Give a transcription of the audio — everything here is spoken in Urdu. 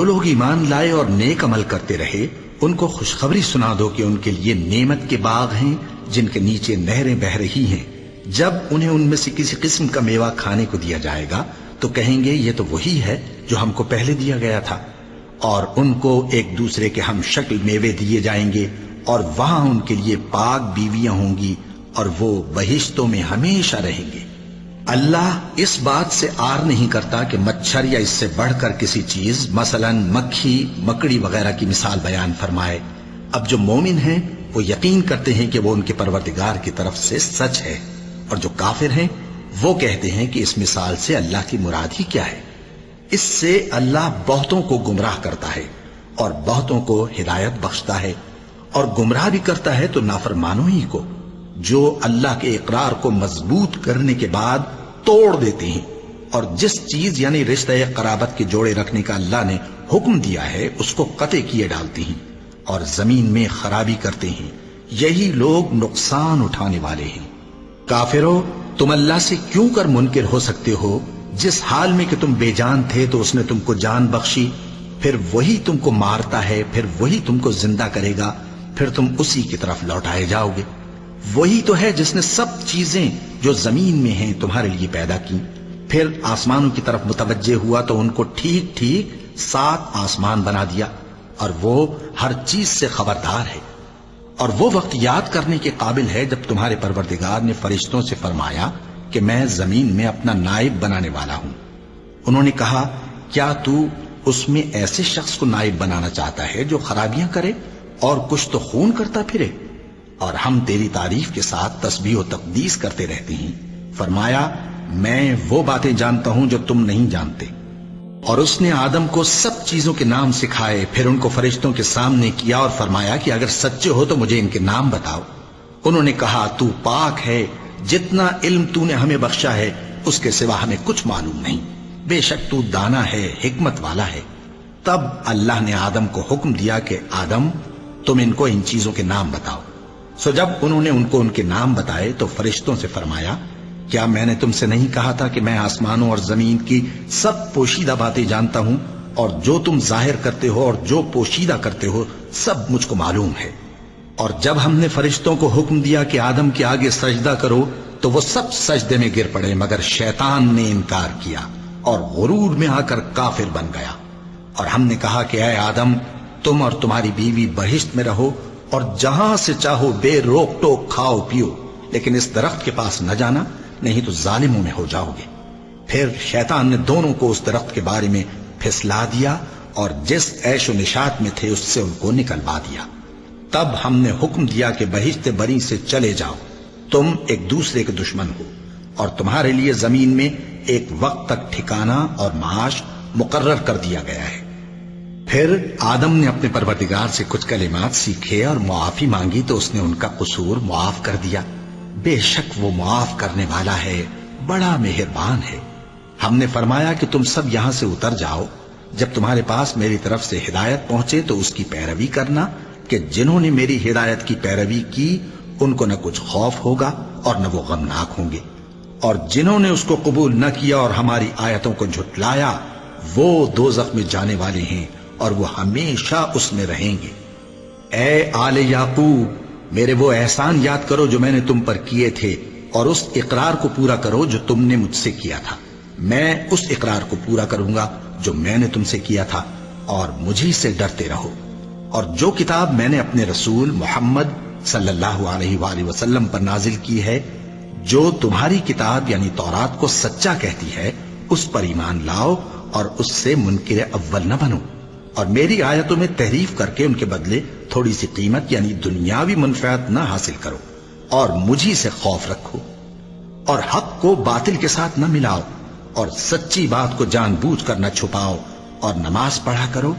جو لوگ ایمان لائے اور نیک عمل کرتے رہے ان کو خوشخبری سنا دو کہ ان کے لیے نعمت کے باغ ہیں جن کے نیچے نہریں بہہ رہی ہیں. جب انہیں ان میں سے کسی قسم کا میوہ کھانے کو دیا جائے گا تو کہیں گے یہ تو وہی ہے جو ہم کو پہلے دیا گیا تھا. اور ان کو ایک دوسرے کے ہم شکل میوے دیے جائیں گے اور وہاں ان کے لیے پاک بیویاں ہوں گی اور وہ بہشتوں میں ہمیشہ رہیں گے. اللہ اس بات سے آر نہیں کرتا کہ مچھر یا اس سے بڑھ کر کسی چیز مثلا مکھی مکڑی وغیرہ کی مثال بیان فرمائے. اب جو مومن ہیں وہ یقین کرتے ہیں کہ وہ ان کے پروردگار کی طرف سے سچ ہے، اور جو کافر ہیں وہ کہتے ہیں کہ اس مثال سے اللہ کی مراد ہی کیا ہے. اس سے اللہ بہتوں کو گمراہ کرتا ہے اور بہتوں کو ہدایت بخشتا ہے، اور گمراہ بھی کرتا ہے تو نافرمانوں ہی کو، جو اللہ کے اقرار کو مضبوط کرنے کے بعد توڑ دیتے ہیں اور جس چیز یعنی رشتہ قرابت کے جوڑے رکھنے کا اللہ نے حکم دیا ہے اس کو قطع کیے ڈالتے ہیں اور زمین میں خرابی کرتے ہیں. یہی لوگ نقصان اٹھانے والے ہیں. کافرو، تم اللہ سے کیوں کر منکر ہو سکتے ہو؟ جس حال میں کہ تم بے جان تھے تو اس نے تم کو جان بخشی، پھر وہی تم کو مارتا ہے، پھر وہی تم کو زندہ کرے گا، پھر تم اسی کی طرف لوٹائے جاؤ گے. وہی تو ہے جس نے سب چیزیں جو زمین میں ہیں تمہارے لیے پیدا کی، پھر آسمانوں کی طرف متوجہ ہوا تو ان کو ٹھیک ٹھیک 7 آسمان بنا دیا، اور وہ ہر چیز سے خبردار ہے. اور وہ وقت یاد کرنے کے قابل ہے جب تمہارے پروردگار نے فرشتوں سے فرمایا کہ میں زمین میں اپنا نائب بنانے والا ہوں. انہوں نے کہا کیا تو اس میں ایسے شخص کو نائب بنانا چاہتا ہے جو خرابیاں کرے اور کچھ تو خون کرتا پھرے؟ اور ہم تیری تعریف کے ساتھ تسبیح و تقدیس کرتے رہتے ہیں. فرمایا میں وہ باتیں جانتا ہوں جو تم نہیں جانتے. اور اس نے آدم کو سب چیزوں کے نام سکھائے، پھر ان کو فرشتوں کے سامنے کیا اور فرمایا کہ اگر سچے ہو تو مجھے ان کے نام بتاؤ. انہوں نے کہا تو پاک ہے، جتنا علم تو نے ہمیں بخشا ہے اس کے سوا ہمیں کچھ معلوم نہیں، بے شک تو دانا ہے، حکمت والا ہے. تب اللہ نے آدم کو حکم دیا کہ آدم تم ان کو ان چیزوں کے نام بتاؤ. سو جب انہوں نے ان کو ان کے نام بتائے تو فرشتوں سے فرمایا کیا میں نے تم سے نہیں کہا تھا کہ میں آسمانوں اور زمین کی سب پوشیدہ باتیں جانتا ہوں، اور جو تم ظاہر کرتے ہو اور جو پوشیدہ کرتے ہو سب مجھ کو معلوم ہے. اور جب ہم نے فرشتوں کو حکم دیا کہ آدم کے آگے سجدہ کرو تو وہ سب سجدے میں گر پڑے مگر شیطان نے انکار کیا اور غرور میں آ کر کافر بن گیا. اور ہم نے کہا کہ اے آدم تم اور تمہاری بیوی بہشت میں رہو اور جہاں سے چاہو بے روک ٹوک کھاؤ پیو، لیکن اس درخت کے پاس نہ جانا نہیں تو ظالموں میں ہو جاؤ گے. پھر شیطان نے دونوں کو اس درخت کے بارے میں پھسلا دیا اور جس عیش و نشاط میں تھے اس سے ان کو نکلوا دیا. تب ہم نے حکم دیا کہ بہشت بری سے چلے جاؤ، تم ایک دوسرے کے دشمن ہو، اور تمہارے لیے زمین میں ایک وقت تک ٹھکانہ اور معاش مقرر کر دیا گیا ہے. پھر آدم نے اپنے پروردگار سے کچھ کلمات سیکھے اور معافی مانگی تو اس نے ان کا قصور معاف کر دیا. بے شک وہ معاف کرنے والا ہے، بڑا مہربان ہے. ہم نے فرمایا کہ تم سب یہاں سے اتر جاؤ، جب تمہارے پاس میری طرف سے ہدایت پہنچے تو اس کی پیروی کرنا کہ جنہوں نے میری ہدایت کی پیروی کی ان کو نہ کچھ خوف ہوگا اور نہ وہ غمناک ہوں گے، اور جنہوں نے اس کو قبول نہ کیا اور ہماری آیتوں کو جھٹلایا وہ دوزخ میں جانے والے ہیں اور وہ ہمیشہ اس میں رہیں گے. اے آل یعقوب، میرے وہ احسان یاد کرو جو میں نے تم پر کیے تھے اور اس اقرار کو پورا کرو جو تم نے مجھ سے کیا تھا. میں اس اقرار کو پورا کروں گا جو میں نے تم سے کیا تھا، اور مجھی سے ڈرتے رہو. اور جو کتاب میں نے اپنے رسول محمد صلی اللہ علیہ وآلہ وسلم پر نازل کی ہے، جو تمہاری کتاب یعنی تورات کو سچا کہتی ہے، اس پر ایمان لاؤ اور اس سے منکر اول نہ بنو، اور میری آیتوں میں تحریف کر کے ان کے بدلے تھوڑی سی قیمت یعنی دنیاوی منفعت نہ حاصل کرو، اور مجھی سے خوف رکھو، اور حق کو باطل کے ساتھ نہ ملاؤ، اور سچی بات کو جان بوجھ کر نہ چھپاؤ، اور نماز پڑھا کرو